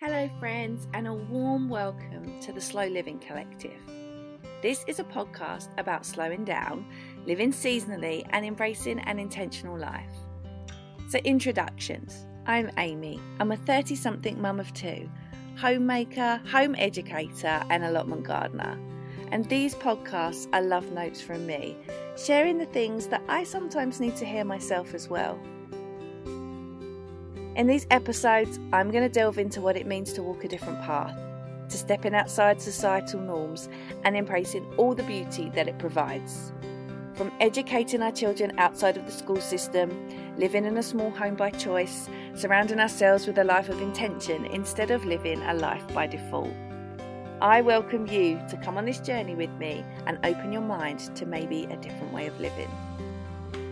Hello friends, and a warm welcome to the Slow Living Collective. This is a podcast about slowing down, living seasonally and embracing an intentional life. So introductions. I'm Amy. I'm a 30-something mum of two, homemaker, home educator and allotment gardener. And these podcasts are love notes from me, sharing the things that I sometimes need to hear myself as well. In these episodes, I'm going to delve into what it means to walk a different path, to stepping outside societal norms and embracing all the beauty that it provides. From educating our children outside of the school system, living in a small home by choice, surrounding ourselves with a life of intention instead of living a life by default. I welcome you to come on this journey with me and open your mind to maybe a different way of living.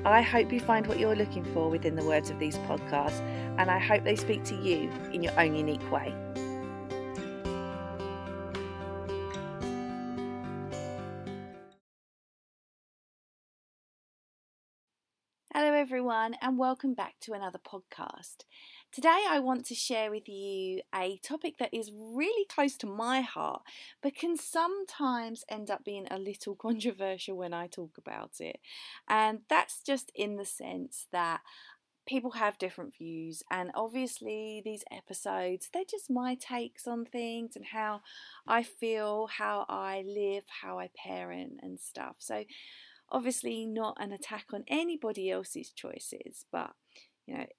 I hope you find what you're looking for within the words of these podcasts, and I hope they speak to you in your own unique way. Hello everyone, and welcome back to another podcast. Today I want to share with you a topic that is really close to my heart, but can sometimes end up being a little controversial when I talk about it. And that's just in the sense that people have different views, and obviously these episodes, they're just my takes on things and how I feel, how I live, how I parent and stuff. So obviously not an attack on anybody else's choices, but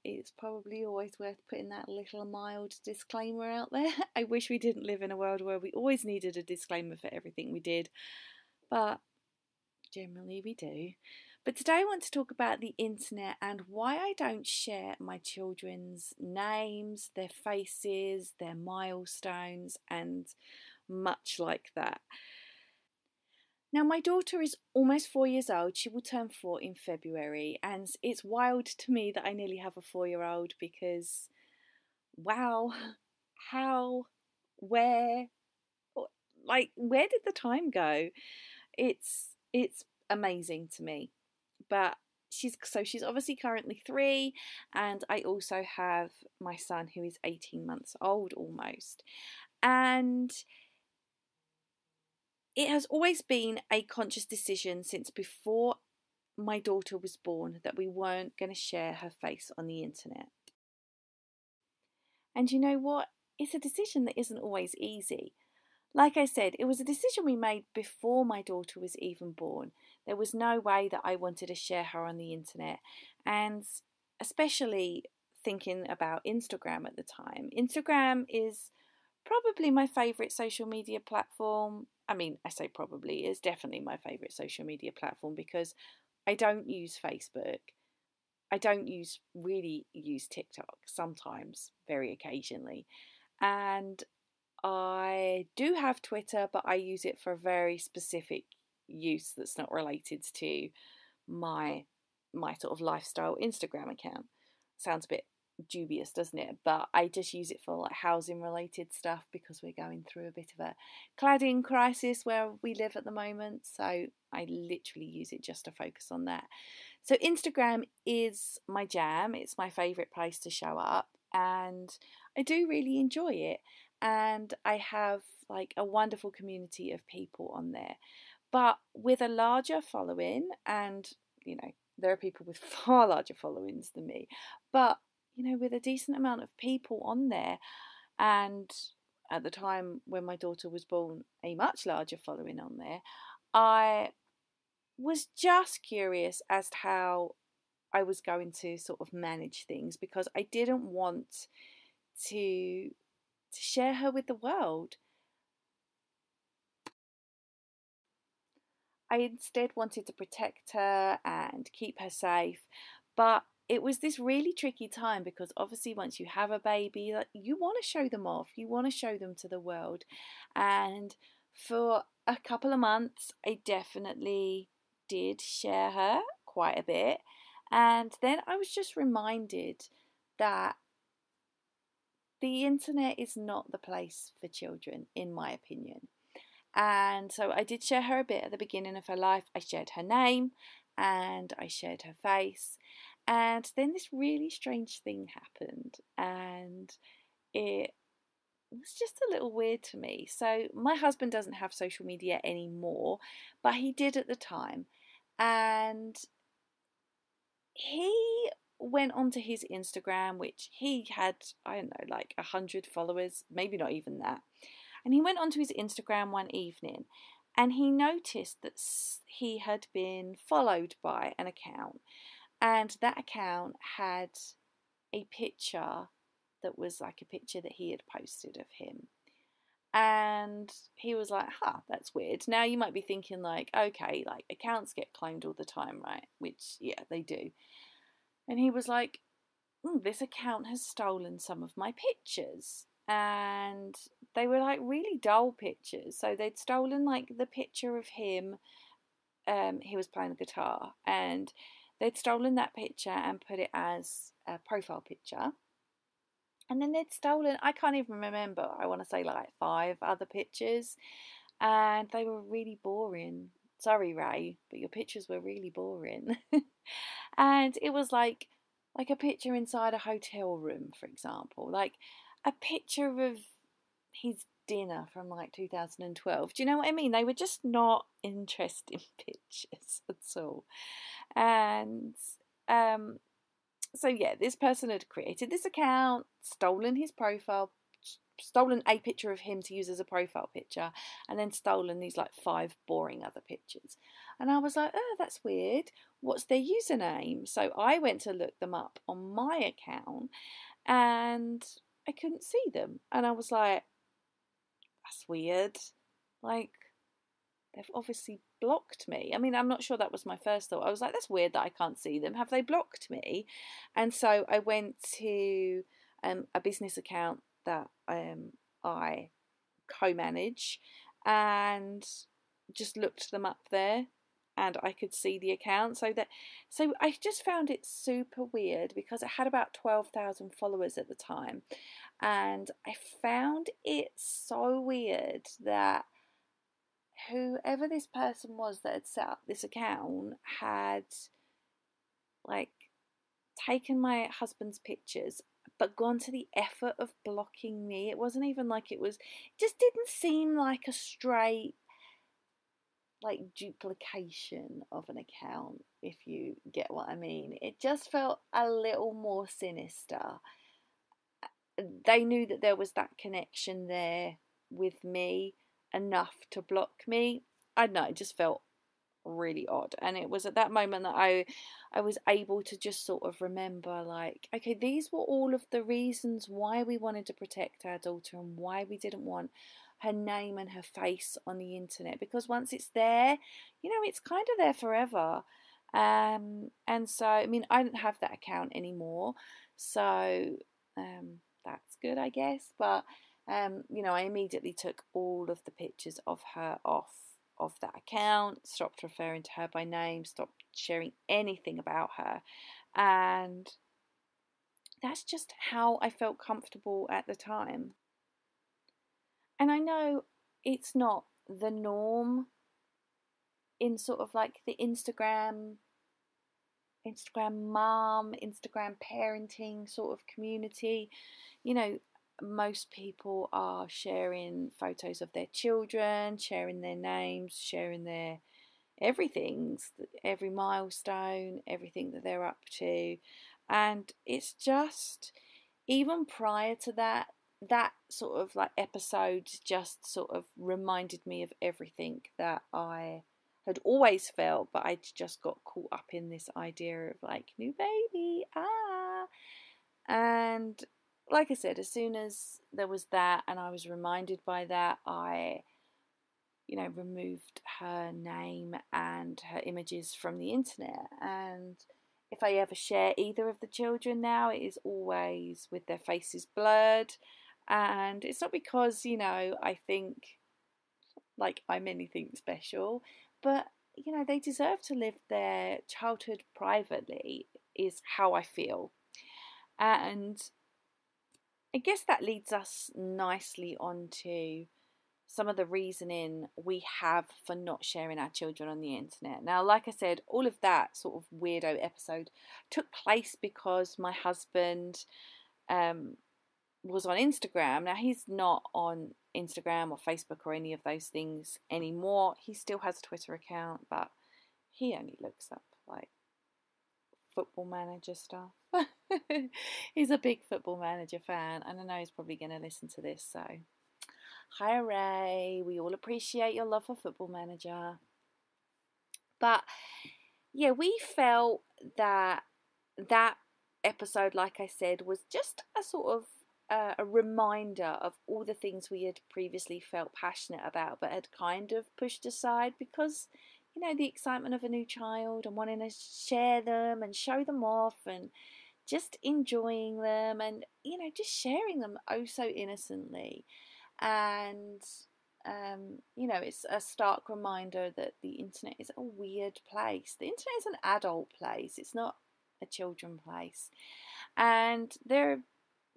it's probably always worth putting that little mild disclaimer out there. I wish we didn't live in a world where we always needed a disclaimer for everything we did, but generally we do. But today I want to talk about the internet and why I don't share my children's names, their faces, their milestones, and much like that. Now, my daughter is almost 4 years old. She will turn 4 in February, and it's wild to me that I nearly have a 4-year-old because, wow, how, where, where did the time go? It's amazing to me. But she's obviously currently 3, and I also have my son who is 18 months old almost. And it has always been a conscious decision since before my daughter was born that we weren't going to share her face on the internet. And you know what? It's a decision that isn't always easy. Like I said, it was a decision we made before my daughter was even born. There was no way that I wanted to share her on the internet. And especially thinking about Instagram at the time. Instagram is probably my favourite social media platform. I mean, I say probably, it's definitely my favourite social media platform because I don't use Facebook. I don't really use TikTok, sometimes, very occasionally. And I do have Twitter, but I use it for a very specific use that's not related to my sort of lifestyle Instagram account. Sounds a bit dubious, doesn't it? But I just use it for like housing related stuff because we're going through a bit of a cladding crisis where we live at the moment. So I literally use it just to focus on that. So Instagram is my jam. It's my favourite place to show up, and I do really enjoy it. And I have like a wonderful community of people on there, but with a larger following, and there are people with far larger followings than me, but with a decent amount of people on there, and at the time when my daughter was born, a much larger following on there, I was just curious as to how I was going to sort of manage things, because I didn't want to share her with the world. I instead wanted to protect her and keep her safe, but it was this really tricky time because obviously once you have a baby, you want to show them off, you want to show them to the world. And for a couple of months, I definitely did share her quite a bit. And then I was just reminded that the internet is not the place for children, in my opinion. And so I did share her a bit at the beginning of her life. I shared her name and I shared her face. And then this really strange thing happened, and it was just a little weird to me. So my husband doesn't have social media anymore, but he did at the time. And he went onto his Instagram, which he had, I don't know, like 100 followers, maybe not even that. And he went onto his Instagram one evening and he noticed that he had been followed by an account, and that account had a picture that was like a picture that he had posted of him. And he was like, huh, that's weird. Now you might be thinking like, okay, like accounts get cloned all the time, right? Which, yeah, they do. And he was like, this account has stolen some of my pictures. And they were like really dull pictures. So they'd stolen like the picture of him. He was playing the guitar, and they'd stolen that picture and put it as a profile picture. And then they'd stolen, I can't even remember, I want to say like 5 other pictures. And they were really boring. Sorry, Ray, but your pictures were really boring. And it was like a picture inside a hotel room, for example. Like a picture of his dinner from like 2012. Do you know what I mean? They were just not interesting pictures at all. And so yeah, this person had created this account, stolen his profile, stolen a picture of him to use as a profile picture, and then stolen these like 5 boring other pictures. And I was like, oh, that's weird. What's their username? So I went to look them up on my account and I couldn't see them. And I was like, that's weird. Like, they've obviously blocked me. I mean, I'm not sure that was my first thought. I was like, that's weird that I can't see them. Have they blocked me? And so I went to a business account that I co-manage and just looked them up there, and I could see the account. So I just found it super weird because it had about 12,000 followers at the time. And I found it so weird that whoever this person was that had set up this account had like taken my husband's pictures but gone to the effort of blocking me. It wasn't even like it just didn't seem like a straight like duplication of an account, if you get what I mean. It just felt a little more sinister. They knew that there was that connection there with me enough to block me. I don't know, it just felt really odd. And it was at that moment that I was able to just sort of remember, like, okay, these were all of the reasons why we wanted to protect our daughter and why we didn't want her name and her face on the internet, because once it's there, you know, it's kind of there forever. And so I mean, I don't have that account anymore, so that's good, I guess. But you know, I immediately took all of the pictures of her off of that account, stopped referring to her by name, stopped sharing anything about her. And that's just how I felt comfortable at the time. And I know it's not the norm in sort of like the Instagram mom, Instagram parenting sort of community. You know, most people are sharing photos of their children, sharing their names, sharing their everything, every milestone, everything that they're up to. And it's just, even prior to that, that sort of like episode just sort of reminded me of everything that I had always felt, but I just got caught up in this idea of like, new baby, and like I said, as soon as there was that and I was reminded by that, I, you know, removed her name and her images from the internet. And if I ever share either of the children now, it is always with their faces blurred. And it's not because, you know, I think like I'm anything special, but, you know, they deserve to live their childhood privately, is how I feel. And I guess that leads us nicely onto some of the reasoning we have for not sharing our children on the internet. Now, like I said, all of that sort of weirdo episode took place because my husband was on Instagram. Now, he's not on Instagram or Facebook or any of those things anymore. He still has a Twitter account, but he only looks up like Football Manager stuff. He's a big Football Manager fan, and I know he's probably going to listen to this. So, hi Ray, we all appreciate your love for Football Manager. But yeah, we felt that that episode, like I said, was just a sort of a reminder of all the things we had previously felt passionate about but had kind of pushed aside because, you know, the excitement of a new child and wanting to share them and show them off and just enjoying them and, you know, just sharing them oh so innocently. And, you know, it's a stark reminder that the internet is a weird place. The internet is an adult place, it's not a children place. And there are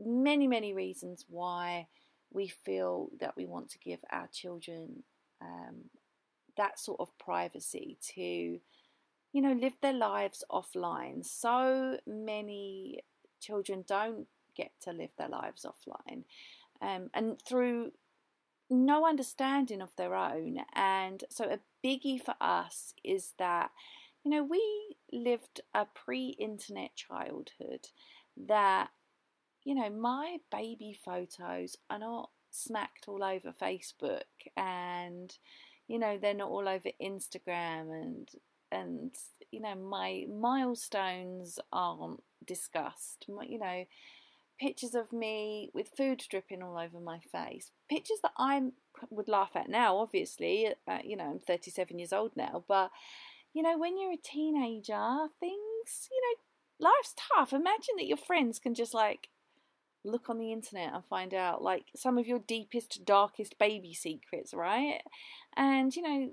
many, many reasons why we feel that we want to give our children that sort of privacy to, you know, live their lives offline. So many children don't get to live their lives offline, and through no understanding of their own. And so a biggie for us is that, you know, we lived a pre-internet childhood that, you know, my baby photos are not smacked all over Facebook, and, you know, they're not all over Instagram, and you know, my milestones aren't discussed. You know, pictures of me with food dripping all over my face, pictures that I would laugh at now, obviously. You know, I'm 37 years old now, but, you know, when you're a teenager, things, you know, life's tough. Imagine that your friends can just like look on the internet and find out like some of your deepest, darkest baby secrets, right? And, you know,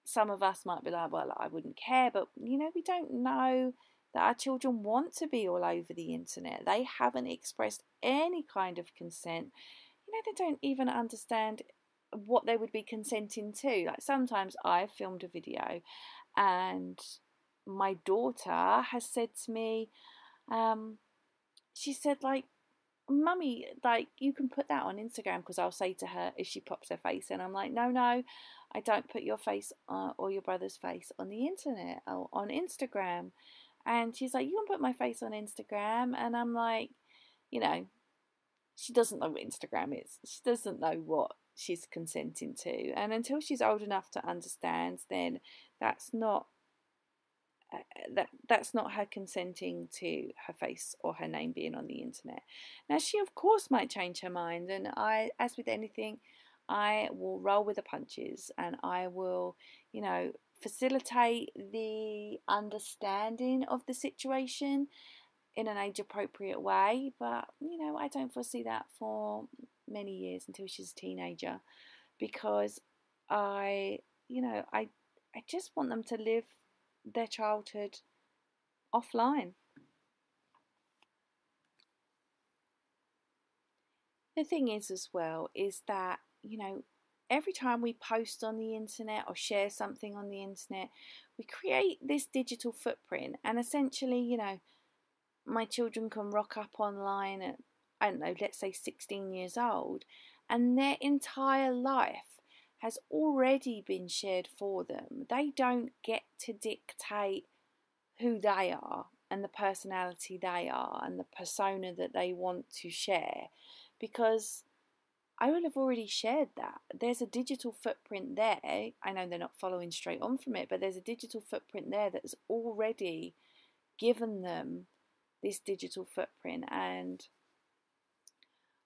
some of us might be like, well, I wouldn't care, but, you know, we don't know that our children want to be all over the internet. They haven't expressed any kind of consent. You know, they don't even understand what they would be consenting to. Like, sometimes I've filmed a video and my daughter has said to me, she said, like, Mummy, like, you can put that on Instagram, because I'll say to her if she pops her face in, I'm like, no, I don't put your face or your brother's face on the internet or on Instagram. And she's like, you can put my face on Instagram. And I'm like, you know, she doesn't know what Instagram is. She doesn't know what she's consenting to. And until she's old enough to understand, then that's not that's not her consenting to her face or her name being on the internet. Now, she of course might change her mind, and I, as with anything, I will roll with the punches, and I will, you know, facilitate the understanding of the situation in an age appropriate way. But, you know, I don't foresee that for many years until she's a teenager, because I, you know, I just want them to live their childhood offline. The thing is, as well, is that, you know, every time we post on the internet or share something on the internet, we create this digital footprint. And essentially, you know, my children can rock up online at, I don't know, let's say 16 years old, and their entire life has already been shared for them. They don't get to dictate who they are and the personality they are and the persona that they want to share, because I will have already shared that. There's a digital footprint there. I know they're not following straight on from it, but there's a digital footprint there that has already given them this digital footprint. And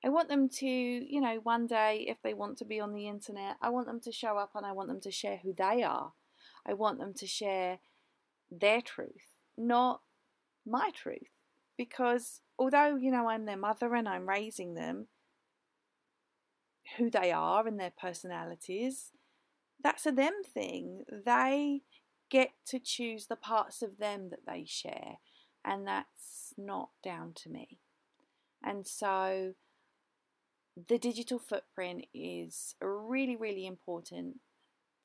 I want them to, you know, one day, if they want to be on the internet, I want them to show up and I want them to share who they are. I want them to share their truth, not my truth. Because although, you know, I'm their mother and I'm raising them, who they are and their personalities, that's a them thing. They get to choose the parts of them that they share, and that's not down to me. And so the digital footprint is really, really important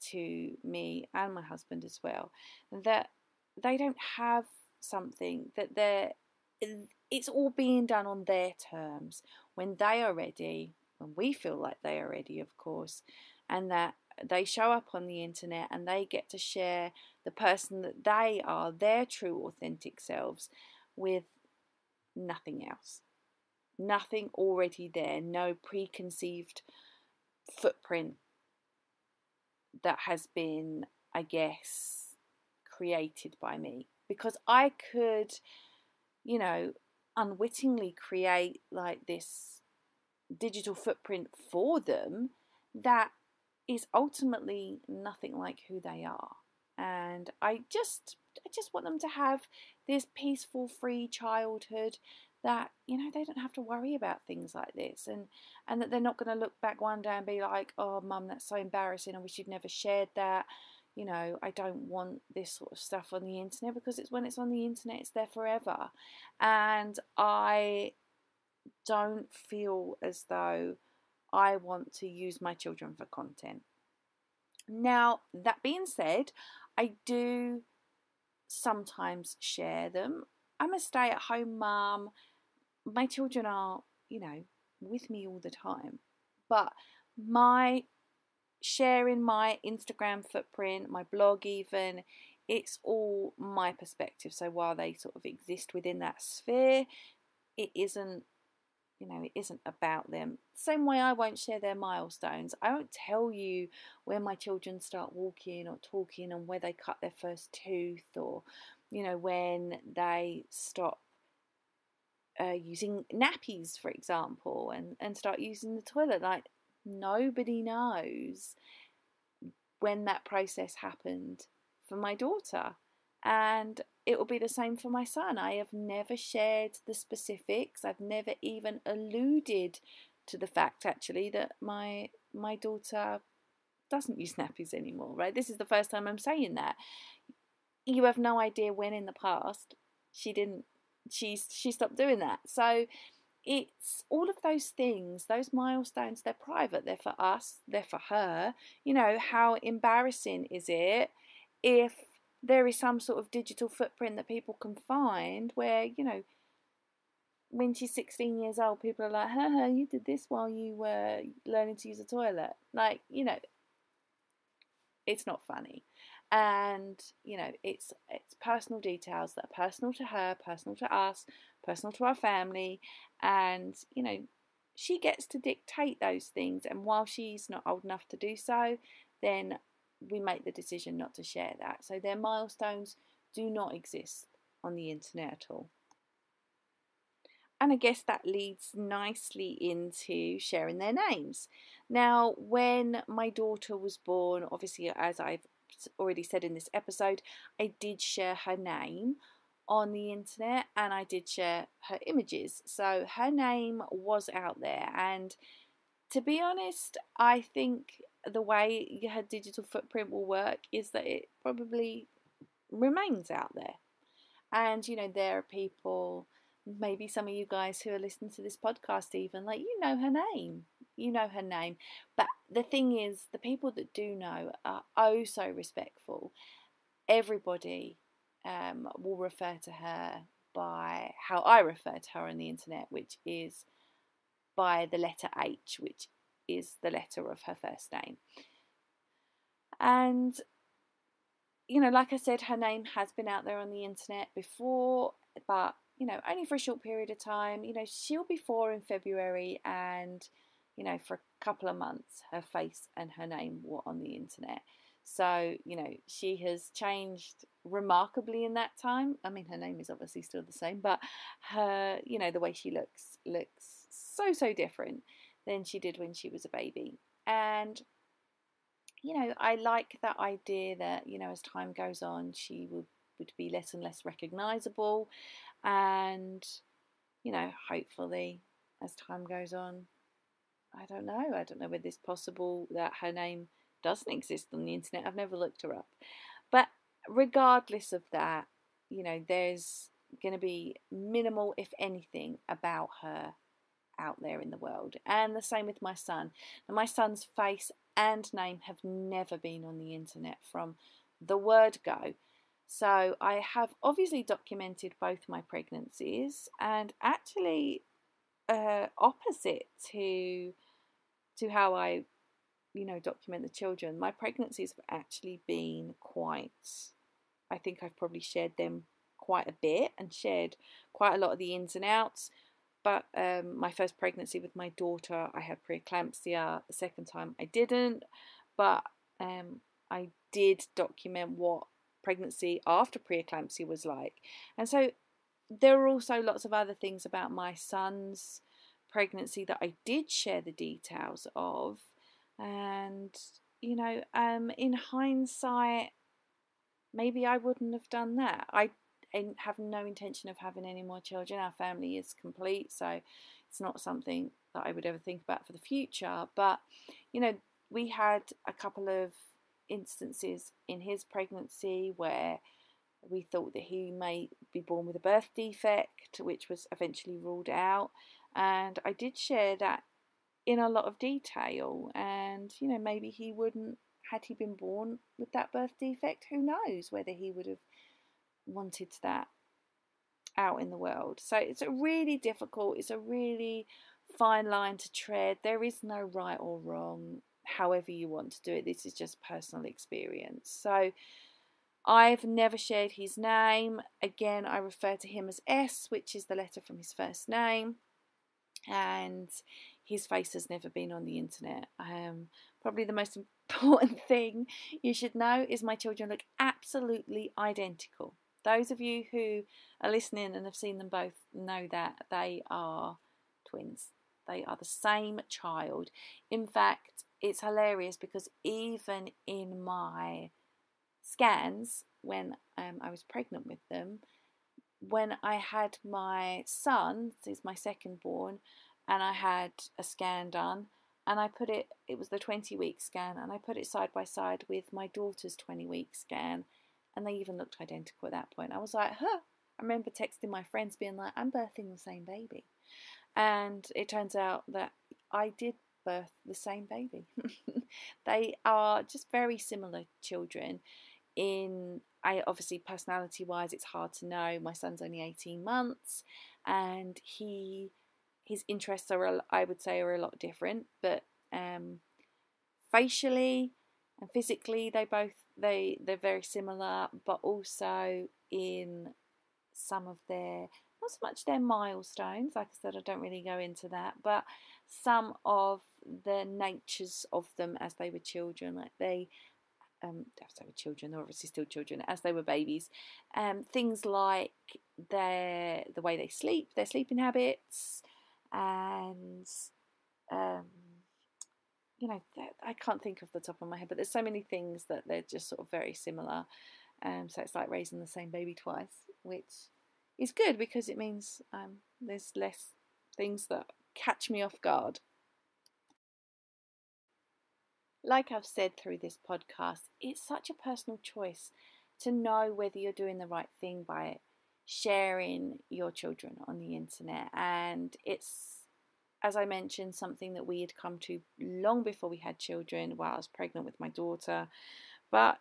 to me and my husband as well, that they don't have something that they're it's all being done on their terms when they are ready, when we feel like they are ready, of course, and that they show up on the internet and they get to share the person that they are, their true authentic selves, with nothing else. Nothing already there, no preconceived footprint that has been, I guess, created by me. Because I could, unwittingly create like this digital footprint for them that is ultimately nothing like who they are. And I just want them to have this peaceful, free childhood that, they don't have to worry about things like this, and that they're not going to look back one day and be like, oh, mum, that's so embarrassing, I wish you'd never shared that. I don't want this sort of stuff on the internet, because when it's on the internet, it's there forever. And I don't feel as though I want to use my children for content. Now, that being said, I do sometimes share them. I'm a stay-at-home mum. My children are, with me all the time. But my sharing my Instagram footprint, my blog even, it's all my perspective. So while they sort of exist within that sphere, it isn't about them. Same way I won't share their milestones. I won't tell you when my children start walking or talking and where they cut their first tooth, or, when they stop using nappies, for example, and start using the toilet. Like, nobody knows when that process happened for my daughter. And it will be the same for my son. I have never shared the specifics. I've never even alluded to the fact, actually, that my daughter doesn't use nappies anymore, right? This is the first time I'm saying that. You have no idea when in the past she stopped doing that. So it's all of those things, those milestones, they're private, they're for us, they're for her. How embarrassing is it if there is some sort of digital footprint that people can find where, when she's 16 years old, people are like, you did this while you were learning to use a toilet. Like, it's not funny. And, it's personal details that are personal to her, personal to us, personal to our family. And, she gets to dictate those things. And while she's not old enough to do so, then we make the decision not to share that. So their milestones do not exist on the internet at all. And I guess that leads nicely into sharing their names. Now, when my daughter was born, obviously, as I've already said in this episode, I did share her name on the internet, and I did share her images. So her name was out there. And to be honest, I think the way her digital footprint will work is that it probably remains out there. And, there are people, maybe some of you guys who are listening to this podcast even, like, her name. Her name. But the thing is, the people that do know are oh so respectful. Everybody will refer to her by how I refer to her on the internet, which is by the letter H, which is the letter of her first name. And, like I said, her name has been out there on the internet before, but, only for a short period of time. She'll be 4 in February, and, for a couple of months, her face and her name were on the internet. So, she has changed remarkably in that time. I mean, her name is obviously still the same, but her, the way she looks so different than she did when she was a baby. And, I like that idea that, as time goes on, she would be less and less recognisable. And, hopefully, as time goes on, I don't know whether it's possible that her name doesn't exist on the internet. I've never looked her up. But regardless of that, there's going to be minimal, if anything, about her out there in the world. And the same with my son. Now, my son's face and name have never been on the internet from the word go. So I have obviously documented both my pregnancies, and actually opposite to how I document the children, my pregnancies have actually been quite, I think I've probably shared them quite a bit and shared quite a lot of the ins and outs. But my first pregnancy with my daughter, I had preeclampsia. The second time I didn't, but I did document what pregnancy after preeclampsia was like. And so there are also lots of other things about my son's pregnancy that I did share the details of. And, in hindsight, maybe I wouldn't have done that. I have no intention of having any more children. Our family is complete, so it's not something that I would ever think about for the future. But, we had a couple of instances in his pregnancy where we thought that he may be born with a birth defect, which was eventually ruled out. And I did share that in a lot of detail. And, maybe he wouldn't, had he been born with that birth defect, who knows whether he would have wanted that out in the world. So it's a really difficult, it's a really fine line to tread. There is no right or wrong, however you want to do it. This is just personal experience. So I've never shared his name. Again, I refer to him as S, which is the letter from his first name. And his face has never been on the internet. Probably the most important thing you should know is my children look absolutely identical. Those of you who are listening and have seen them both know that they are twins. They are the same child. In fact, it's hilarious because even in my scans when I was pregnant with them, when I had my son, this is my second born, and I had a scan done, and it was the 20-week scan, and I put it side by side with my daughter's 20-week scan, and they even looked identical at that point. I was like, huh. I remember texting my friends being like, I'm birthing the same baby. And it turns out that I did birth the same baby. They are just very similar children. Obviously personality wise, it's hard to know. My son's only 18 months, and his interests are, I would say, are a lot different, but facially and physically they're very similar, but also in some of their, not so much their milestones, like I said, I don't really go into that, but some of the natures of them as they were children, like as they were children, they're obviously still children, as they were babies. Things like the way they sleep, their sleeping habits, and I can't think off the top of my head, but there's so many things that they're just sort of very similar. So it's like raising the same baby twice, which is good because it means there's less things that catch me off guard. Like I've said through this podcast, it's such a personal choice to know whether you're doing the right thing by sharing your children on the internet. And it's, as I mentioned, something that we had come to long before we had children, while I was pregnant with my daughter. But,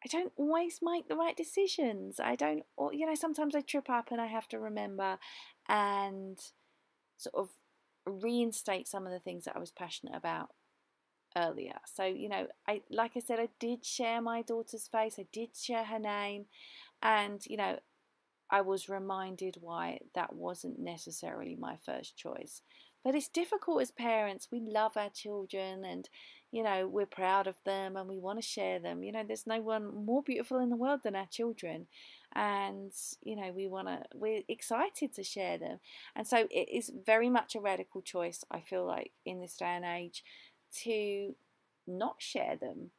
I don't always make the right decisions. Sometimes I trip up and I have to remember and sort of reinstate some of the things that I was passionate about earlier. So, like I said, I did share my daughter's face, I did share her name, and, I was reminded why that wasn't necessarily my first choice. But it's difficult as parents. We love our children and, we're proud of them and we want to share them. There's no one more beautiful in the world than our children. And, we're excited to share them. And so it is very much a radical choice, I feel like, in this day and age, to not share them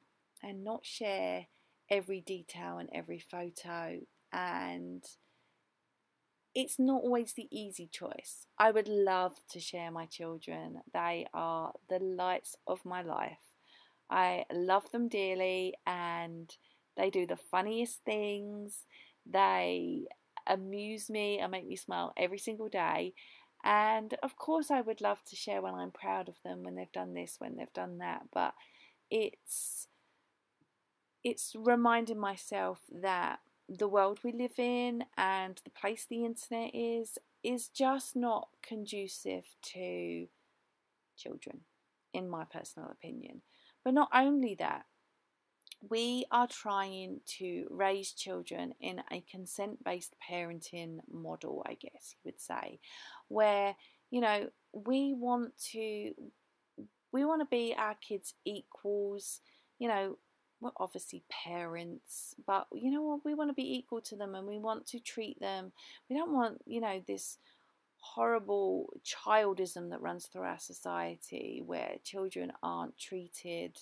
and not share every detail and every photo. And it's not always the easy choice. I would love to share my children. They are the lights of my life. I love them dearly and they do the funniest things. They amuse me and make me smile every single day. And of course I would love to share when I'm proud of them, when they've done this, when they've done that. But it's it's reminding myself that the world we live in and the place the internet is just not conducive to children, in my personal opinion. But not only that, we are trying to raise children in a consent-based parenting model, I guess you would say, where, you know, we want to be our kids' equals. You know, we're obviously parents, but you know what, we want to be equal to them, and we want to treat them. We don't want, you know, this horrible childism that runs through our society where children aren't treated,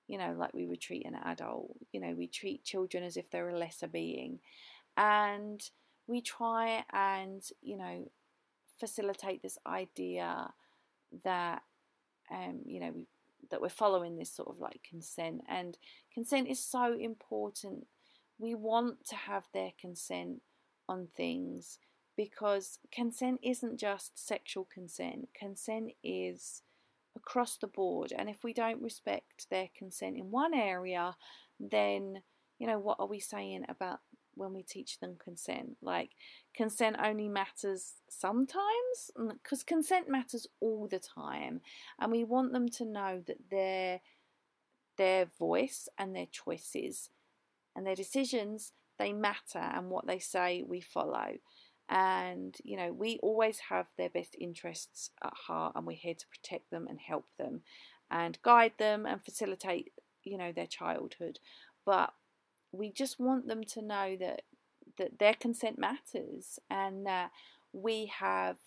you know, like we would treat an adult. You know, we treat children as if they're a lesser being. And we try and, you know, facilitate this idea that, you know, that we're following this sort of like consent. And consent is so important. We want to have their consent on things because consent isn't just sexual consent. Consent is across the board, and if we don't respect their consent in one area, then, you know, what are we saying about when we teach them consent? Like, consent only matters sometimes, because consent matters all the time, and we want them to know that their voice and their choices and their decisions, they matter, and what they say we follow. And, you know, we always have their best interests at heart, and we're here to protect them and help them and guide them and facilitate, you know, their childhood. But we just want them to know that their consent matters, and that we have,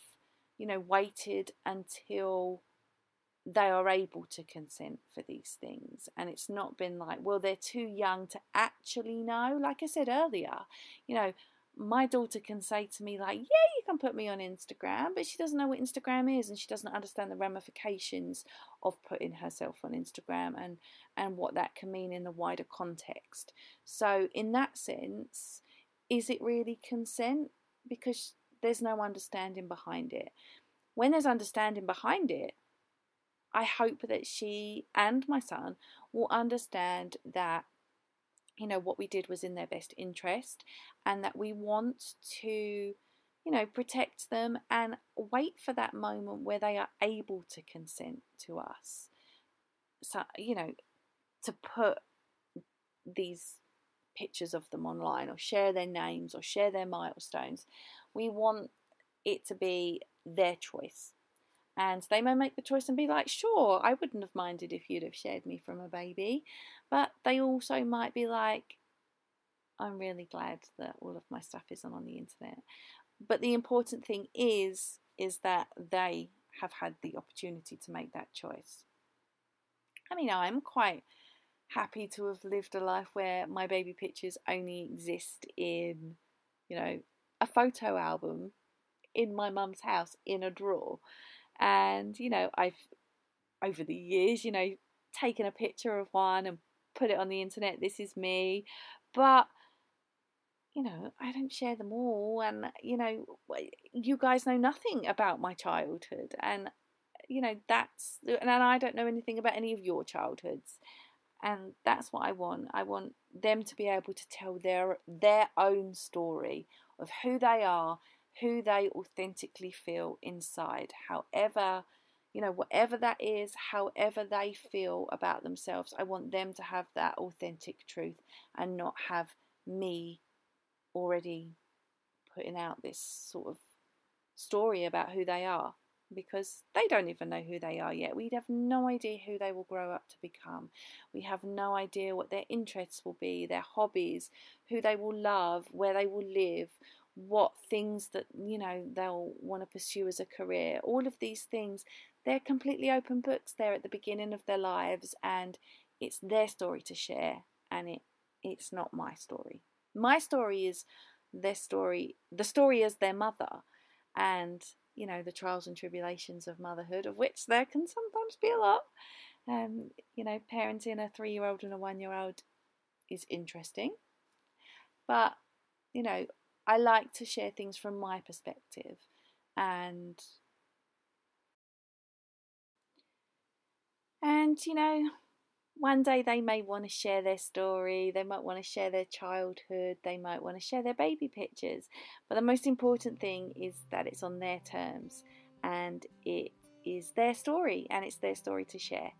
you know, waited until they are able to consent for these things. And it's not been like, well, they're too young to actually know. Like I said earlier, you know, my daughter can say to me, like, yeah, you can put me on Instagram, but she doesn't know what Instagram is, and she doesn't understand the ramifications of putting herself on Instagram and what that can mean in the wider context. So in that sense, is it really consent? Because there's no understanding behind it. When there's understanding behind it, I hope that she and my son will understand that, you know, what we did was in their best interest, and that we want to, you know, protect them and wait for that moment where they are able to consent to us. So, you know, to put these pictures of them online or share their names or share their milestones. We want it to be their choice. And they may make the choice and be like, sure, I wouldn't have minded if you'd have shared me from a baby. But they also might be like, I'm really glad that all of my stuff isn't on the internet. But the important thing is that they have had the opportunity to make that choice. I mean, I'm quite happy to have lived a life where my baby pictures only exist in, you know, a photo album in my mum's house in a drawer. And, you know, I've, over the years, you know, taken a picture of one and put it on the internet. This is me. But, you know, I don't share them all. And, you know, you guys know nothing about my childhood. And, you know, and I don't know anything about any of your childhoods. And that's what I want. I want them to be able to tell their own story of who they are, who they authentically feel inside, however, you know, whatever that is, however they feel about themselves. I want them to have that authentic truth and not have me already putting out this sort of story about who they are, because they don't even know who they are yet. We have no idea who they will grow up to become. We have no idea what their interests will be, their hobbies, who they will love, where they will live, what things that, you know, they'll want to pursue as a career. All of these things, they're completely open books. They're at the beginning of their lives, and it's their story to share, and it's not my story. My story is their story. The story is their mother, and, you know, the trials and tribulations of motherhood, of which there can sometimes be a lot. You know, parenting a 3-year-old and a 1-year-old is interesting, but, you know, I like to share things from my perspective, and you know, One day they may want to share their story, they might want to share their childhood, they might want to share their baby pictures. But the most important thing is that it's on their terms and it is their story and it's their story to share.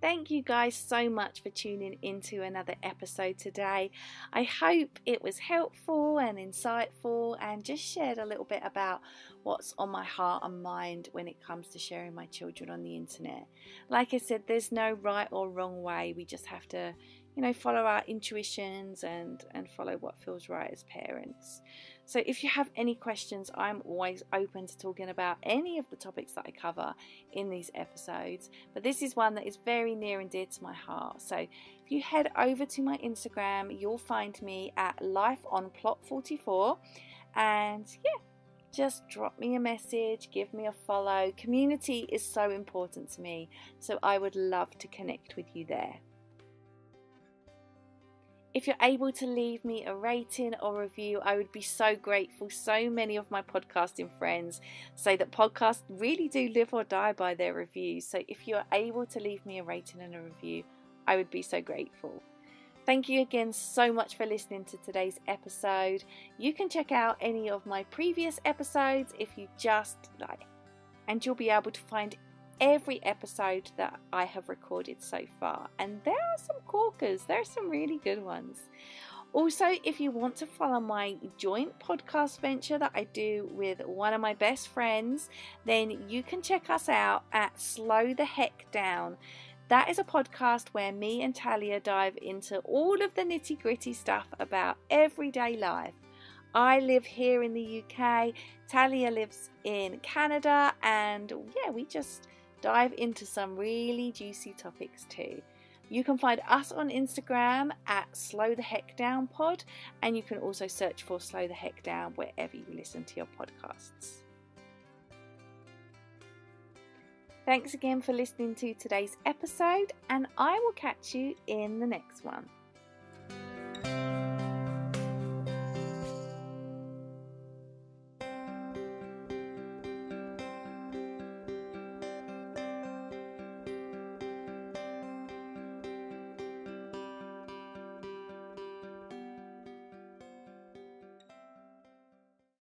Thank you guys so much for tuning into another episode today. I hope it was helpful and insightful and just shared a little bit about what's on my heart and mind when it comes to sharing my children on the internet. Like I said, there's no right or wrong way. We just have to, follow our intuitions and follow what feels right as parents. So if you have any questions, I'm always open to talking about any of the topics that I cover in these episodes. But this is one that is very near and dear to my heart. So if you head over to my Instagram, you'll find me at lifeonplot44. And just drop me a message, give me a follow. Community is so important to me, so I would love to connect with you there. If you're able to leave me a rating or review, I would be so grateful. So many of my podcasting friends say that podcasts really do live or die by their reviews. So if you're able to leave me a rating and a review, I would be so grateful. Thank you again so much for listening to today's episode. You can check out any of my previous episodes if you just like, and you'll be able to find every episode that I have recorded so far. And there are some corkers, there are some really good ones. Also, if you want to follow my joint podcast venture that I do with one of my best friends, then you can check us out at Slow the Heck Down. That is a podcast where me and Talia dive into all of the nitty gritty stuff about everyday life. I live here in the UK, Talia lives in Canada, and we just dive into some really juicy topics too. You can find us on Instagram at Slow the Heck Down Pod, and you can also search for Slow the Heck Down wherever you listen to your podcasts. Thanks again for listening to today's episode, and I will catch you in the next one.